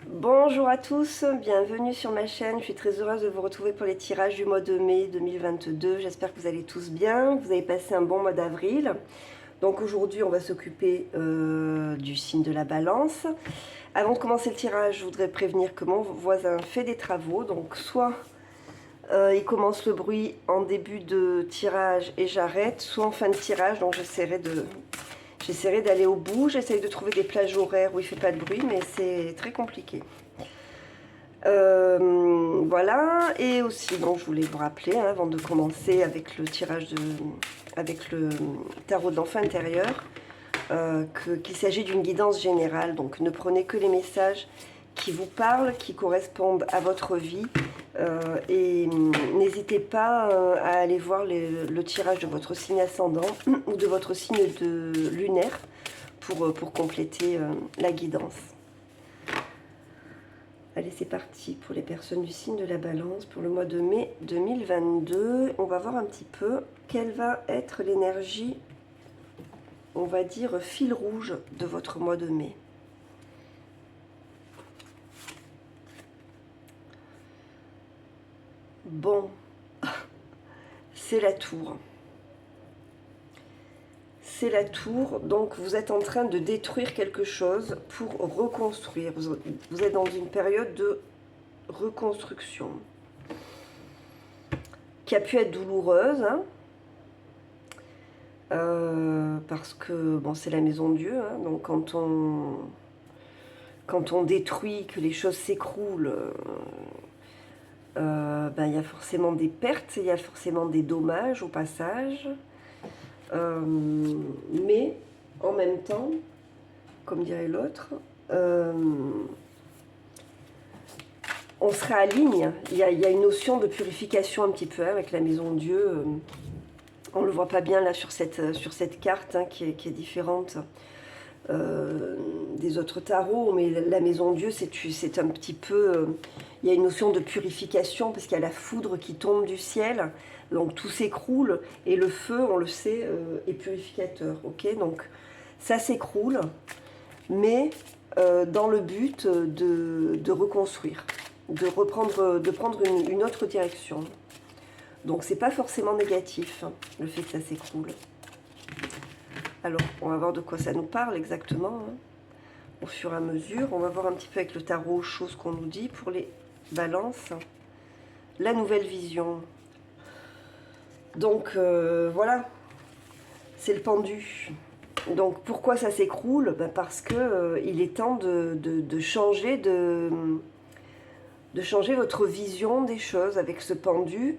Bonjour à tous, bienvenue sur ma chaîne. Je suis très heureuse de vous retrouver pour les tirages du mois de mai 2022. J'espère que vous allez tous bien, que vous avez passé un bon mois d'avril. Donc aujourd'hui, on va s'occuper du signe de la Balance. Avant de commencer le tirage, je voudrais prévenir que mon voisin fait des travaux. Donc soit il commence le bruit en début de tirage et j'arrête, soit en fin de tirage. Donc j'essaierai d'aller au bout. J'essaye de trouver des plages horaires où il ne fait pas de bruit, mais c'est très compliqué. Voilà, et aussi, donc je voulais vous rappeler, hein, avant de commencer avec le tirage avec le tarot de l'enfant intérieur, qu'il s'agit d'une guidance générale. Donc ne prenez que les messages qui vous parlent, qui correspondent à votre vie, et n'hésitez pas à aller voir le tirage de votre signe ascendant ou de votre signe lunaire pour compléter la guidance. Allez, c'est parti pour les personnes du signe de la Balance pour le mois de mai 2022. On va voir un petit peu quelle va être l'énergie, on va dire, fil rouge de votre mois de mai. Bon, c'est la tour. C'est la tour, donc vous êtes en train de détruire quelque chose pour reconstruire. Vous êtes dans une période de reconstruction qui a pu être douloureuse, hein, parce que bon, c'est la maison de Dieu, hein, donc quand on détruit, que les choses s'écroulent, ben, il y a forcément des pertes, il y a forcément des dommages au passage. Mais en même temps, comme dirait l'autre, on se réaligne. Il y a une notion de purification un petit peu, hein, avec la maison de Dieu. On ne le voit pas bien là sur cette carte, hein, qui est différente des autres tarots, mais la maison de Dieu, c'est un petit peu... il y a une notion de purification, parce qu'il y a la foudre qui tombe du ciel, donc tout s'écroule, et le feu, on le sait, est purificateur. Ok, donc ça s'écroule, mais dans le but de reconstruire, de prendre une autre direction. Donc c'est pas forcément négatif, hein, le fait que ça s'écroule. Alors, on va voir de quoi ça nous parle exactement, hein, au fur et à mesure. On va voir un petit peu avec le tarot choses qu'on nous dit pour les balances. La nouvelle vision. Donc, voilà, c'est le pendu. Donc, pourquoi ça s'écroule? Ben parce que il est temps de changer changer votre vision des choses avec ce pendu.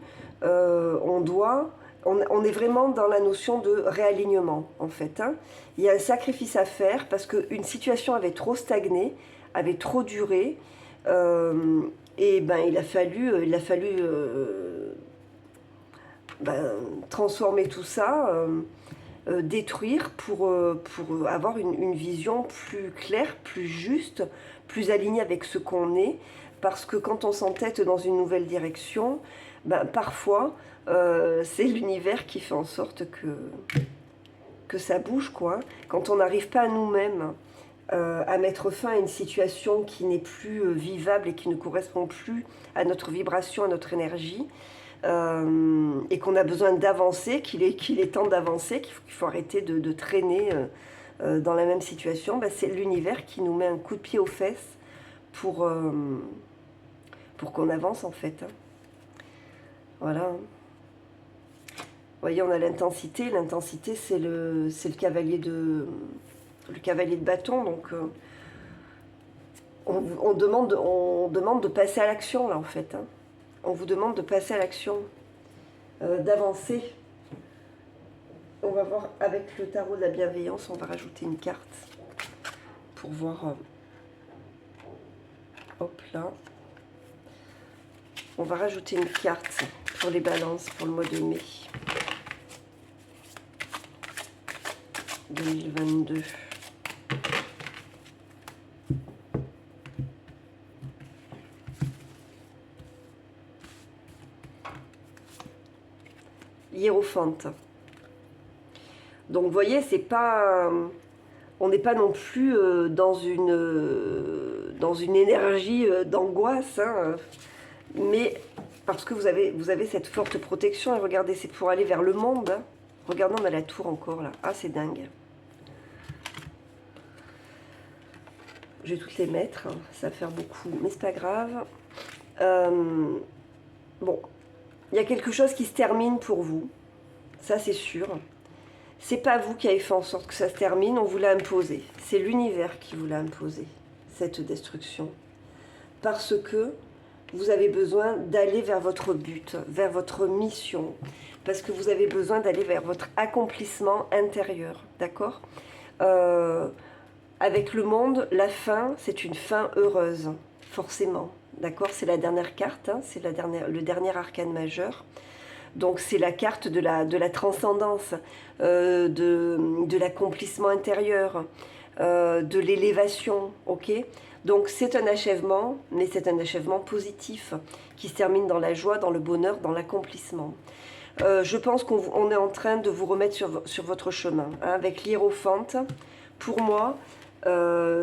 On est vraiment dans la notion de réalignement, en fait, hein. Il y a un sacrifice à faire parce qu'une situation avait trop stagné, avait trop duré, et ben, il a fallu ben, transformer tout ça, détruire pour avoir une vision plus claire, plus juste, plus alignée avec ce qu'on est. Parce que quand on s'entête dans une nouvelle direction, ben, parfois, c'est l'univers qui fait en sorte que ça bouge, quoi. Quand on n'arrive pas à nous-mêmes à mettre fin à une situation qui n'est plus vivable et qui ne correspond plus à notre vibration, à notre énergie, et qu'on a besoin d'avancer, qu'il est temps d'avancer, qu'il faut arrêter de traîner dans la même situation, ben, c'est l'univers qui nous met un coup de pied aux fesses pour qu'on avance, en fait, hein. Voilà. Vous voyez, on a l'intensité. L'intensité, c'est le cavalier de bâton. Donc, on demande de passer à l'action, là, en fait, hein. On vous demande de passer à l'action, d'avancer. On va voir avec le tarot de la bienveillance, on va rajouter une carte pour voir. Hop là. On va rajouter une carte pour les balances pour le mois de mai 2022. Hiérophante. Donc vous voyez, c'est pas, on n'est pas non plus dans dans une énergie d'angoisse, hein, mais parce que vous avez cette forte protection. Et regardez, c'est pour aller vers le monde. Hein. Regardez, on a la tour encore là. Ah, c'est dingue. Je vais toutes les mettre, hein. Ça va faire beaucoup, mais c'est pas grave. Bon, il y a quelque chose qui se termine pour vous, ça c'est sûr. C'est pas vous qui avez fait en sorte que ça se termine, on vous l'a imposé. C'est l'univers qui vous l'a imposé, cette destruction. Parce que vous avez besoin d'aller vers votre but, vers votre mission. Parce que vous avez besoin d'aller vers votre accomplissement intérieur, d'accord ? Avec le monde, la fin, c'est une fin heureuse, forcément. D'accord, c'est la dernière carte, hein, c'est le dernier arcane majeur. Donc c'est la carte de la transcendance, de l'accomplissement intérieur, de l'élévation, ok. Donc c'est un achèvement, mais c'est un achèvement positif, qui se termine dans la joie, dans le bonheur, dans l'accomplissement. Je pense qu'on est en train de vous remettre sur votre chemin, hein, avec l'hiérophante. Pour moi,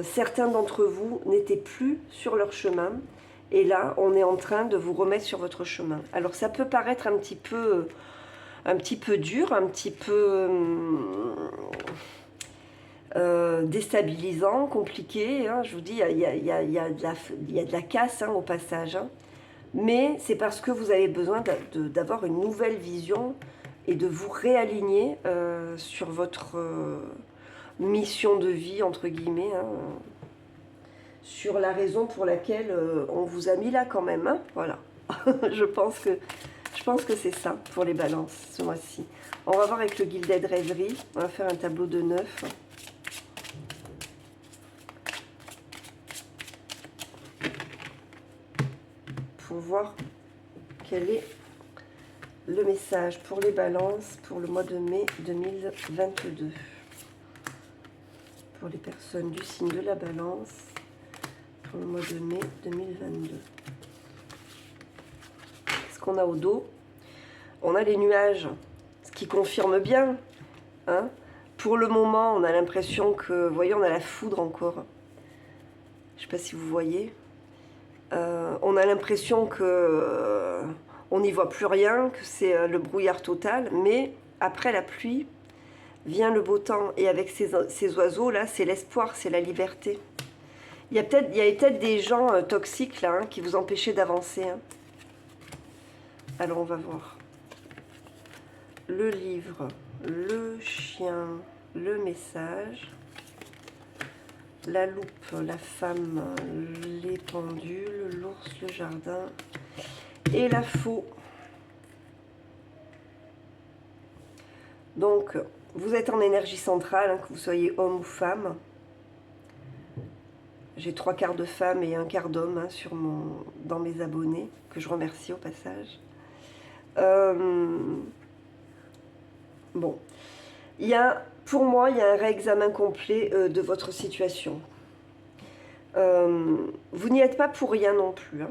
certains d'entre vous n'étaient plus sur leur chemin. Et là, on est en train de vous remettre sur votre chemin. Alors, ça peut paraître un petit peu dur, un petit peu déstabilisant, compliqué. Hein. Je vous dis, il y a de la casse, hein, au passage. Hein. Mais c'est parce que vous avez besoin d'avoir une nouvelle vision et de vous réaligner sur votre mission de vie, entre guillemets, hein. Sur la raison pour laquelle on vous a mis là quand même, hein, voilà. je pense que c'est ça pour les balances ce mois-ci. On va voir avec le Gilded Rêverie, on va faire un tableau de 9. Pour voir quel est le message pour les balances pour le mois de mai 2022. Pour les personnes du signe de la balance. Pour le mois de mai 2022. Qu'est-ce qu'on a au dos? On a les nuages, ce qui confirme bien. Hein, pour le moment, on a l'impression que... Vous voyez, on a la foudre encore. Je ne sais pas si vous voyez. On a l'impression que on n'y voit plus rien, que c'est le brouillard total. Mais après la pluie, vient le beau temps. Et avec ces oiseaux-là, c'est l'espoir, c'est la liberté. Il y avait peut-être des gens toxiques là, hein, qui vous empêchaient d'avancer. Hein. Alors on va voir. Le livre, le chien, le message, la loupe, la femme, les pendules, l'ours, le jardin et la faux. Donc vous êtes en énergie centrale, hein, que vous soyez homme ou femme. J'ai 3 quarts de femmes et 1 quart d'hommes, hein, dans mes abonnés, que je remercie au passage. Bon, pour moi, il y a un réexamen complet de votre situation. Vous n'y êtes pas pour rien non plus, hein,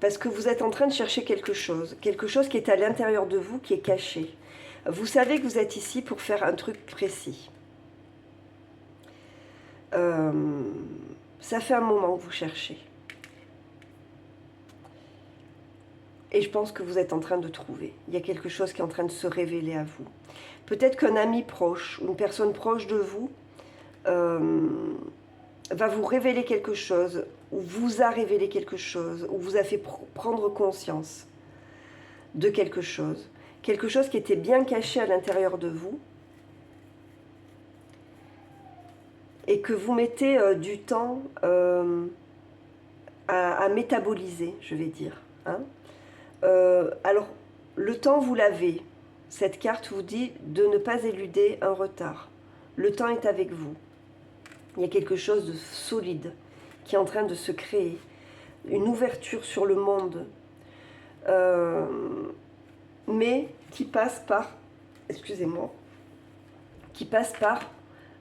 parce que vous êtes en train de chercher quelque chose qui est à l'intérieur de vous, qui est caché. Vous savez que vous êtes ici pour faire un truc précis. Ça fait un moment que vous cherchez. Et je pense que vous êtes en train de trouver. Il y a quelque chose qui est en train de se révéler à vous. Peut-être qu'un ami proche, ou une personne proche de vous, va vous révéler quelque chose, ou vous a révélé quelque chose, ou vous a fait prendre conscience de quelque chose. Quelque chose qui était bien caché à l'intérieur de vous, et que vous mettez du temps à métaboliser, je vais dire. Hein. Alors, le temps, vous l'avez. Cette carte vous dit de ne pas éluder un retard. Le temps est avec vous. Il y a quelque chose de solide qui est en train de se créer. Une ouverture sur le monde. Mais qui passe par... Excusez-moi. Qui passe par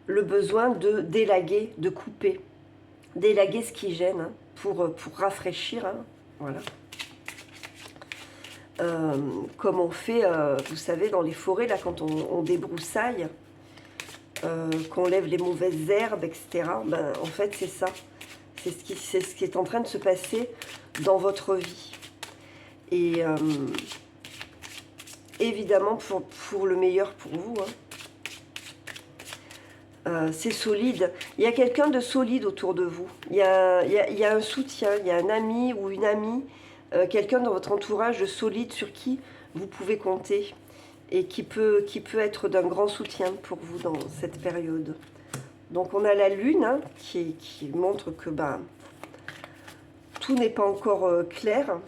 le besoin de délaguer, de couper. Délaguer ce qui gêne, hein, pour rafraîchir. Hein, voilà. Comme on fait, vous savez, dans les forêts, là, quand on débroussaille, qu'on lève les mauvaises herbes, etc. Ben, en fait, c'est ça. C'est ce qui est en train de se passer dans votre vie. Et évidemment pour le meilleur pour vous. C'est solide. Il y a quelqu'un de solide autour de vous. Il y a un soutien, il y a un ami ou une amie, quelqu'un dans votre entourage de solide sur qui vous pouvez compter et qui peut être d'un grand soutien pour vous dans cette période. Donc on a la lune qui montre que tout n'est pas encore clair.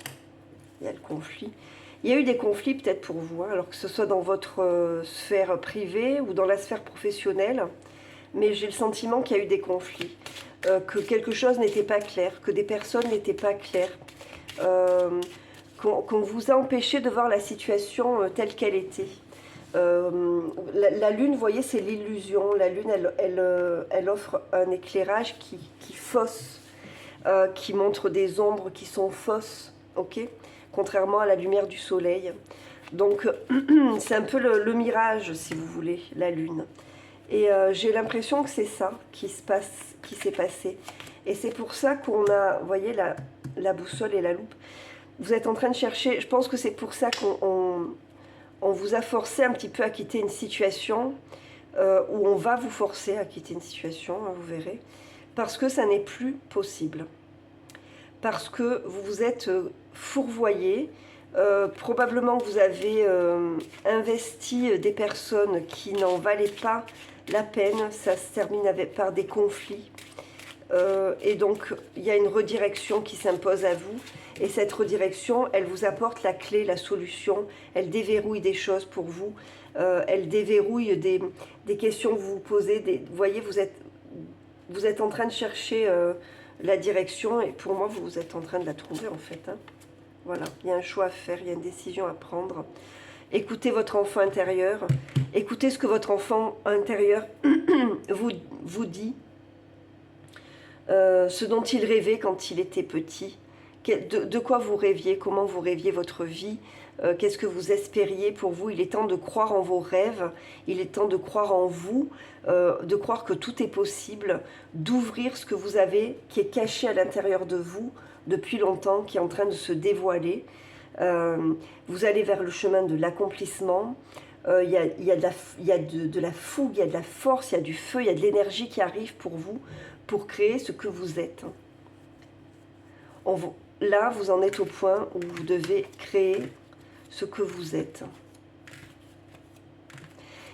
Il y a le conflit. Il y a eu des conflits peut-être pour vous, alors que ce soit dans votre sphère privée ou dans la sphère professionnelle. Mais j'ai le sentiment qu'il y a eu des conflits, que quelque chose n'était pas clair, que des personnes n'étaient pas claires, qu'on vous a empêché de voir la situation telle qu'elle était. La lune, vous voyez, c'est l'illusion. La lune, elle offre un éclairage qui fausse, qui montre des ombres qui sont fausses, ok, contrairement à la lumière du soleil. Donc, c'est un peu le mirage, si vous voulez, la lune. Et j'ai l'impression que c'est ça qui s'est passé. Et c'est pour ça qu'on a, vous voyez, la boussole et la loupe. Vous êtes en train de chercher, je pense que c'est pour ça qu'on vous a forcé un petit peu à quitter une situation, où on va vous forcer à quitter une situation, vous verrez, parce que ça n'est plus possible. Parce que vous vous êtes fourvoyé, probablement que vous avez investi des personnes qui n'en valaient pas la peine, ça se termine par des conflits. Et donc, il y a une redirection qui s'impose à vous. Et cette redirection, elle vous apporte la clé, la solution. Elle déverrouille des choses pour vous. Elle déverrouille des questions que vous vous posez. Vous voyez, vous êtes en train de chercher la direction. Et pour moi, vous êtes en train de la trouver, en fait. Voilà, il y a un choix à faire, il y a une décision à prendre. Écoutez votre enfant intérieur. Écoutez ce que votre enfant intérieur vous dit. Ce dont il rêvait quand il était petit. De quoi vous rêviez, comment vous rêviez votre vie, qu'est-ce que vous espériez pour vous. Il est temps de croire en vos rêves, il est temps de croire en vous, de croire que tout est possible, d'ouvrir ce que vous avez qui est caché à l'intérieur de vous depuis longtemps, qui est en train de se dévoiler. Vous allez vers le chemin de l'accomplissement. Il y a de la fougue, il y a de la force, il y a du feu, il y a de l'énergie qui arrive pour vous, pour créer ce que vous êtes. Là, vous en êtes au point où vous devez créer ce que vous êtes.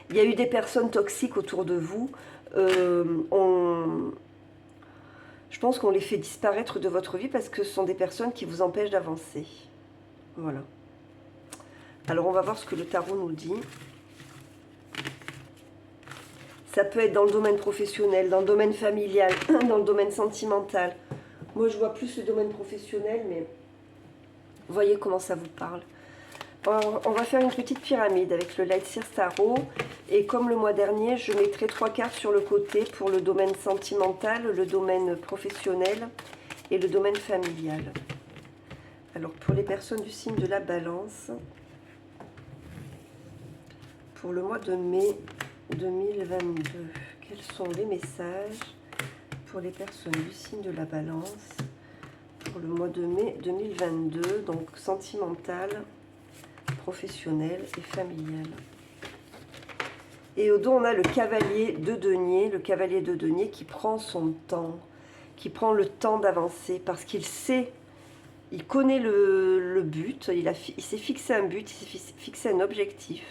Il y a eu des personnes toxiques autour de vous. Je pense qu'on les fait disparaître de votre vie parce que ce sont des personnes qui vous empêchent d'avancer. Voilà. Alors, on va voir ce que le tarot nous dit. Ça peut être dans le domaine professionnel, dans le domaine familial, dans le domaine sentimental. Moi, je vois plus le domaine professionnel, mais voyez comment ça vous parle. Alors, on va faire une petite pyramide avec le Light Seers Tarot. Et comme le mois dernier, je mettrai 3 cartes sur le côté pour le domaine sentimental, le domaine professionnel et le domaine familial. Alors, pour les personnes du signe de la Balance, pour le mois de mai 2022, quels sont les messages pour les personnes du signe de la Balance pour le mois de mai 2022, donc sentimental, professionnel et familial. Et au dos, on a le cavalier de denier, qui prend son temps, qui prend le temps d'avancer parce qu'il sait, il connaît le but, il s'est fixé un but, il s'est fixé un objectif.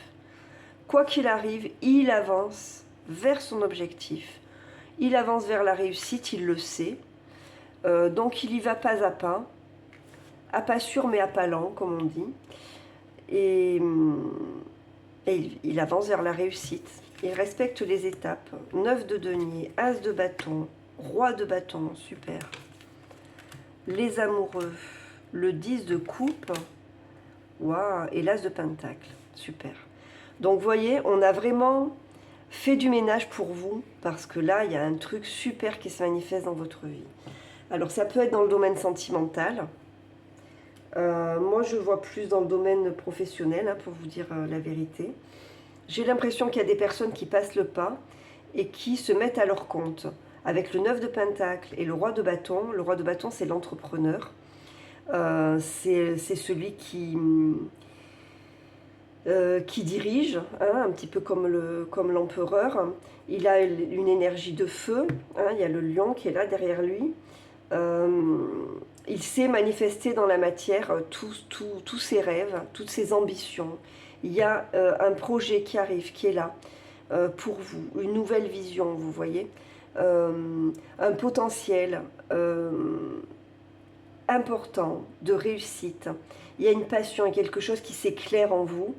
Quoi qu'il arrive, il avance vers son objectif. Il avance vers la réussite, il le sait. Donc il y va pas à pas sûr mais à pas lent, comme on dit. Et il avance vers la réussite. Il respecte les étapes. 9 de denier, As de bâton, Roi de bâton, super. Les amoureux, le 10 de coupe, waouh, et l'As de pentacle, super. Donc vous voyez, on a vraiment fait du ménage pour vous, parce que là, il y a un truc super qui se manifeste dans votre vie. Alors ça peut être dans le domaine sentimental. Moi, je vois plus dans le domaine professionnel, pour vous dire la vérité. J'ai l'impression qu'il y a des personnes qui passent le pas et qui se mettent à leur compte. avec le 9 de Pentacle et le roi de bâton. Le roi de bâton, c'est l'entrepreneur. C'est celui qui dirige, hein, un petit peu comme l'empereur. Il a une énergie de feu, hein, il y a le lion qui est là derrière lui. Il sait manifester dans la matière tous ses rêves, toutes ses ambitions. Il y a un projet qui arrive, qui est là pour vous, une nouvelle vision, vous voyez, un potentiel important de réussite. Il y a une passion et quelque chose qui s'éclaire en vous,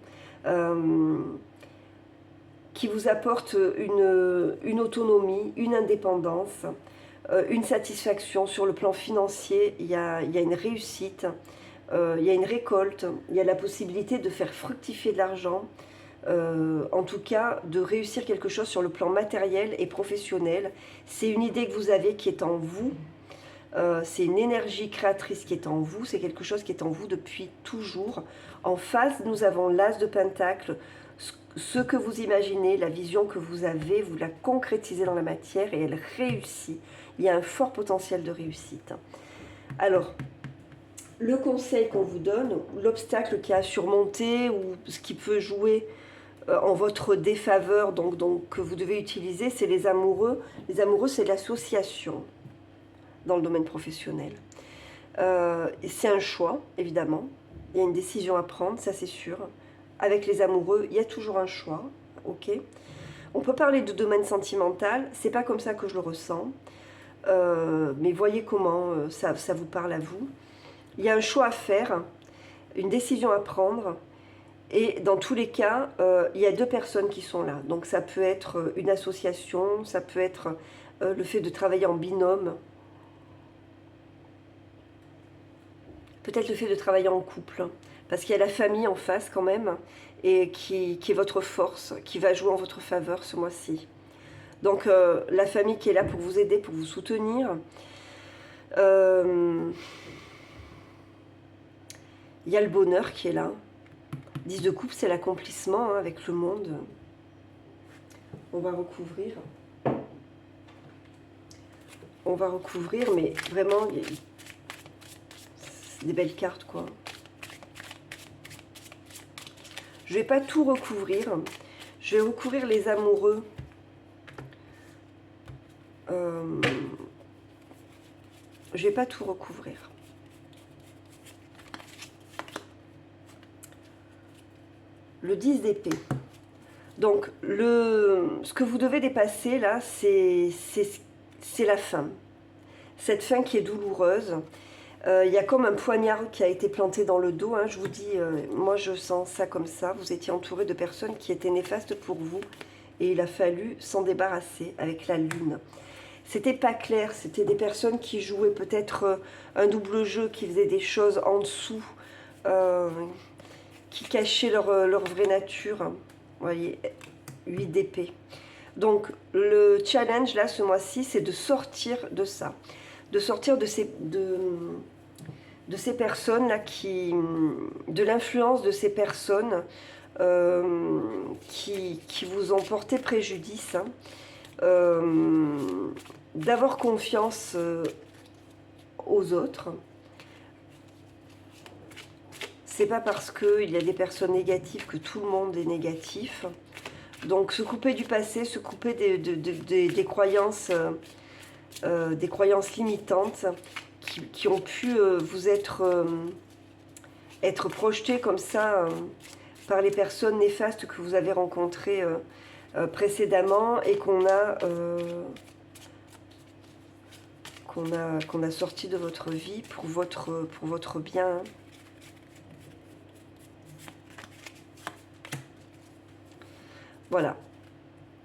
qui vous apporte une autonomie, une indépendance, une satisfaction sur le plan financier. Il y a une réussite, il y a une récolte, il y a la possibilité de faire fructifier de l'argent, en tout cas de réussir quelque chose sur le plan matériel et professionnel. C'est une idée que vous avez qui est en vous. C'est une énergie créatrice qui est en vous, c'est quelque chose qui est en vous depuis toujours. En face, nous avons l'As de Pentacle, ce que vous imaginez, la vision que vous avez, vous la concrétisez dans la matière et elle réussit. Il y a un fort potentiel de réussite. Alors, le conseil qu'on vous donne, l'obstacle qui a surmonté ou ce qui peut jouer en votre défaveur, donc que vous devez utiliser, c'est les amoureux. Les amoureux, c'est l'association dans le domaine professionnel. C'est un choix, évidemment. Il y a une décision à prendre, ça c'est sûr. Avec les amoureux, il y a toujours un choix, ok. On peut parler de domaine sentimental, c'est pas comme ça que je le ressens, mais voyez comment ça vous parle à vous. Il y a un choix à faire, une décision à prendre, et dans tous les cas, il y a deux personnes qui sont là. Donc ça peut être une association, ça peut être le fait de travailler en binôme, peut-être le fait de travailler en couple, parce qu'il y a la famille en face quand même, et qui est votre force, qui va jouer en votre faveur ce mois-ci. Donc la famille qui est là pour vous aider, pour vous soutenir. Il y a le bonheur qui est là. 10 de coupe, c'est l'accomplissement, hein, avec le monde. On va recouvrir. On va recouvrir, mais vraiment, c'est des belles cartes, quoi. Je ne vais pas tout recouvrir. Je vais recouvrir les amoureux. Je ne vais pas tout recouvrir. Le 10 d'épée. Donc, ce que vous devez dépasser, là, c'est la fin. Cette fin qui est douloureuse. Il y a comme un poignard qui a été planté dans le dos. Hein. Je vous dis, moi je sens ça comme ça. Vous étiez entouré de personnes qui étaient néfastes pour vous. Et il a fallu s'en débarrasser avec la lune. C'était pas clair. C'était des personnes qui jouaient peut-être un double jeu, qui faisaient des choses en dessous, qui cachaient leur vraie nature. Vous voyez, 8 d'épée. Donc le challenge là ce mois-ci, c'est de sortir de ça. De sortir de ces personnes là de l'influence de ces personnes qui vous ont porté préjudice, hein. D'avoir confiance aux autres. C'est pas parce qu'il y a des personnes négatives que tout le monde est négatif. Donc se couper du passé, se couper des croyances limitantes qui ont pu vous être projetées comme ça par les personnes néfastes que vous avez rencontrées précédemment et qu'on a sorti de votre vie pour votre bien. Voilà.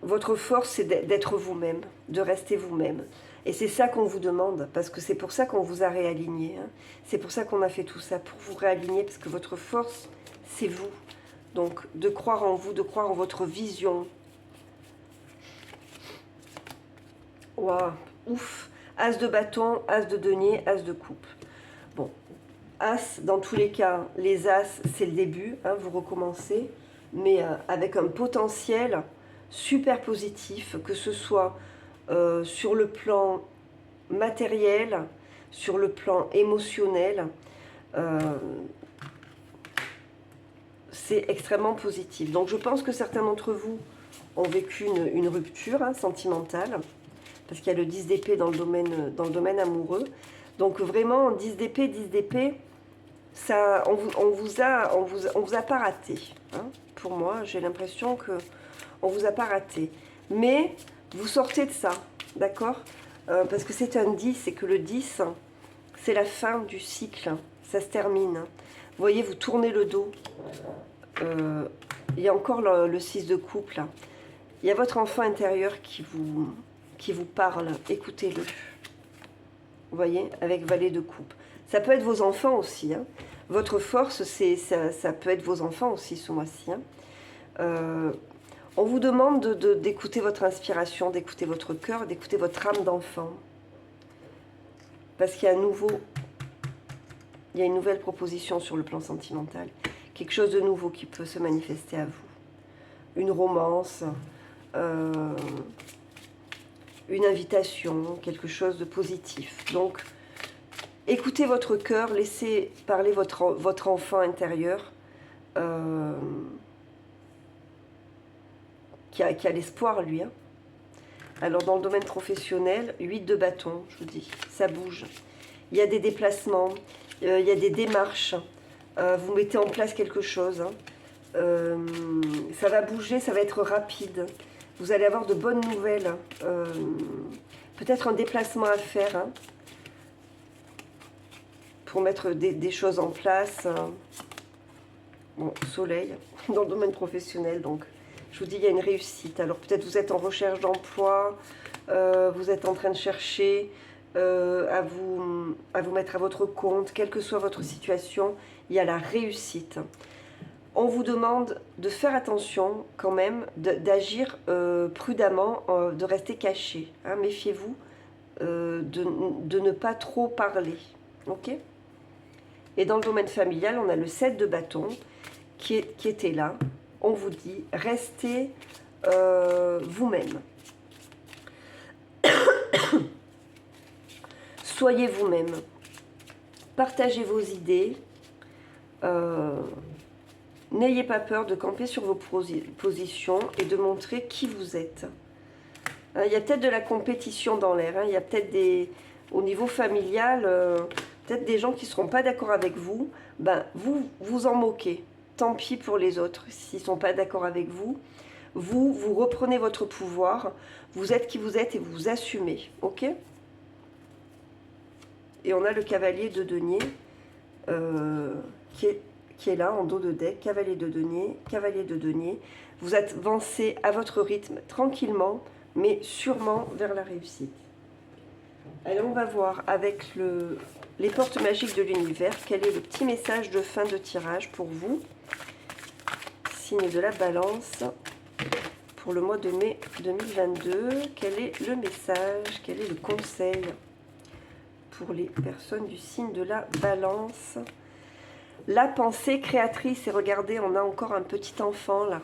Votre force, c'est d'être vous-même, de rester vous-même. Et c'est ça qu'on vous demande, parce que c'est pour ça qu'on vous a réaligné. Hein. C'est pour ça qu'on a fait tout ça, pour vous réaligner, parce que votre force, c'est vous. Donc, de croire en vous, de croire en votre vision. Waouh, ouf. As de bâton, as de denier, as de coupe. Bon, as, dans tous les cas, les as, c'est le début, hein, vous recommencez, mais avec un potentiel super positif, que ce soit sur le plan matériel, sur le plan émotionnel, c'est extrêmement positif. Donc je pense que certains d'entre vous ont vécu une rupture sentimentale, parce qu'il y a le 10 d'épée dans le domaine amoureux. Donc vraiment, 10 d'épée, ça, on vous a pas raté. Hein. Pour moi, j'ai l'impression que on vous a pas raté. Mais vous sortez de ça, d'accord, parce que c'est un 10 et que le 10, c'est la fin du cycle. Ça se termine. Vous voyez, vous tournez le dos. Il y a encore le 6 de coupe là. Il y a votre enfant intérieur qui vous parle. Écoutez-le. Vous voyez, avec valet de coupe. Ça peut être vos enfants aussi. Hein. Votre force, ça peut être vos enfants aussi ce mois-ci. Hein. On vous demande d'écouter votre inspiration, d'écouter votre cœur, d'écouter votre âme d'enfant. Parce qu'il y a il y a une nouvelle proposition sur le plan sentimental. Quelque chose de nouveau qui peut se manifester à vous. Une romance, une invitation, quelque chose de positif. Donc, écoutez votre cœur, laissez parler votre enfant intérieur qui a l'espoir, lui. Hein. Alors, dans le domaine professionnel, 8 de bâton, je vous dis, ça bouge. Il y a des déplacements, il y a des démarches. Vous mettez en place quelque chose. Hein. Ça va bouger, ça va être rapide. Vous allez avoir de bonnes nouvelles. Peut-être un déplacement à faire. Hein, pour mettre des choses en place. Bon, soleil, dans le domaine professionnel, donc je vous dis, il y a une réussite. Alors peut-être vous êtes en recherche d'emploi, vous êtes en train de chercher à vous mettre à votre compte, quelle que soit votre situation, il y a la réussite. On vous demande de faire attention quand même, d'agir prudemment, de rester caché. Hein, méfiez-vous de ne pas trop parler. Ok ? Et dans le domaine familial, on a le 7 de bâton qui était là. On vous dit, restez vous-même. Soyez vous-même. Partagez vos idées. N'ayez pas peur de camper sur vos positions et de montrer qui vous êtes. Il y a peut-être de la compétition dans l'air. Il y a peut-être au niveau familial, peut-être des gens qui ne seront pas d'accord avec vous. Ben, vous en moquez. Tant pis pour les autres s'ils ne sont pas d'accord avec vous. Vous reprenez votre pouvoir. Vous êtes qui vous êtes et vous assumez. Ok ? Et on a le cavalier de denier qui est là en dos de deck. Cavalier de denier. Vous avancez à votre rythme tranquillement, mais sûrement vers la réussite. Alors on va voir avec les portes magiques de l'univers, quel est le petit message de fin de tirage pour vous. Signe de la balance pour le mois de mai 2022. Quel est le message, quel est le conseil pour les personnes du signe de la balance? La pensée créatrice, et regardez, on a encore un petit enfant là.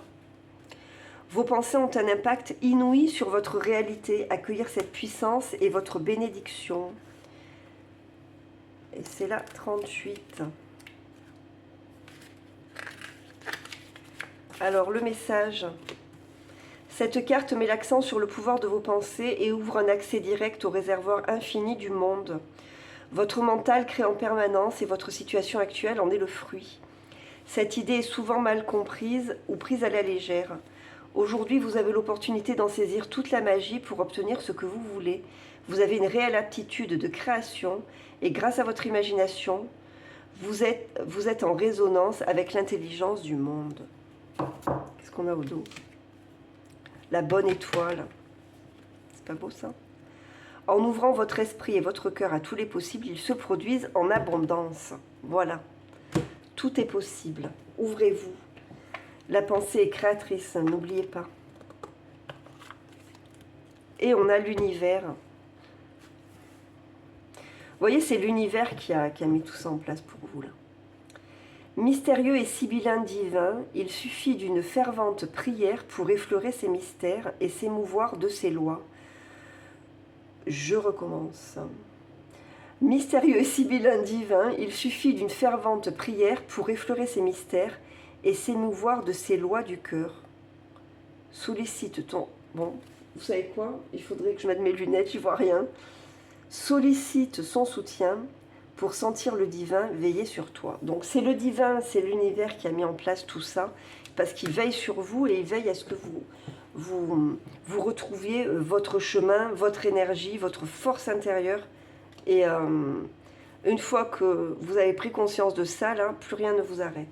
Vos pensées ont un impact inouï sur votre réalité. Accueillir cette puissance est votre bénédiction. Et c'est la 38. Alors, le message. Cette carte met l'accent sur le pouvoir de vos pensées et ouvre un accès direct au réservoir infini du monde. Votre mental crée en permanence et votre situation actuelle en est le fruit. Cette idée est souvent mal comprise ou prise à la légère. Aujourd'hui, vous avez l'opportunité d'en saisir toute la magie pour obtenir ce que vous voulez. Vous avez une réelle aptitude de création et grâce à votre imagination, vous êtes en résonance avec l'intelligence du monde. Qu'est-ce qu'on a au dos? La bonne étoile. C'est pas beau ça? En ouvrant votre esprit et votre cœur à tous les possibles, ils se produisent en abondance. Voilà. Tout est possible. Ouvrez-vous. La pensée est créatrice, n'oubliez pas. Et on a l'univers. Vous voyez, c'est l'univers qui a mis tout ça en place pour vous, là. Mystérieux et sibyllin divin, il suffit d'une fervente prière pour effleurer ces mystères et s'émouvoir de ces lois. Je recommence. Mystérieux et sibyllin divin, il suffit d'une fervente prière pour effleurer ces mystères et s'émouvoir de ces lois du cœur. Sollicite ton... Bon, vous savez quoi? Il faudrait que je mette mes lunettes, j'y vois rien. Sollicite son soutien pour sentir le divin veiller sur toi. Donc c'est le divin, c'est l'univers qui a mis en place tout ça, parce qu'il veille sur vous et il veille à ce que vous retrouviez votre chemin, votre énergie, votre force intérieure. Et une fois que vous avez pris conscience de ça, là, plus rien ne vous arrête.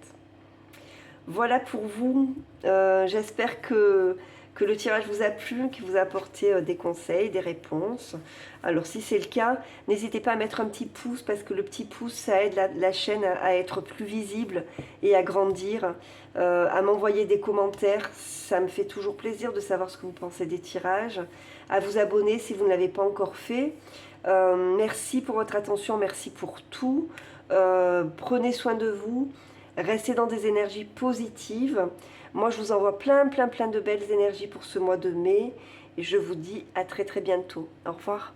Voilà pour vous. J'espère que le tirage vous a plu, qu'il vous a apporté des conseils, des réponses. Alors si c'est le cas, n'hésitez pas à mettre un petit pouce, parce que le petit pouce, ça aide la chaîne à être plus visible et à grandir. À m'envoyer des commentaires, ça me fait toujours plaisir de savoir ce que vous pensez des tirages. À vous abonner si vous ne l'avez pas encore fait. Merci pour votre attention, merci pour tout. Prenez soin de vous. Restez dans des énergies positives. Moi, je vous envoie plein de belles énergies pour ce mois de mai. Et je vous dis à très bientôt. Au revoir.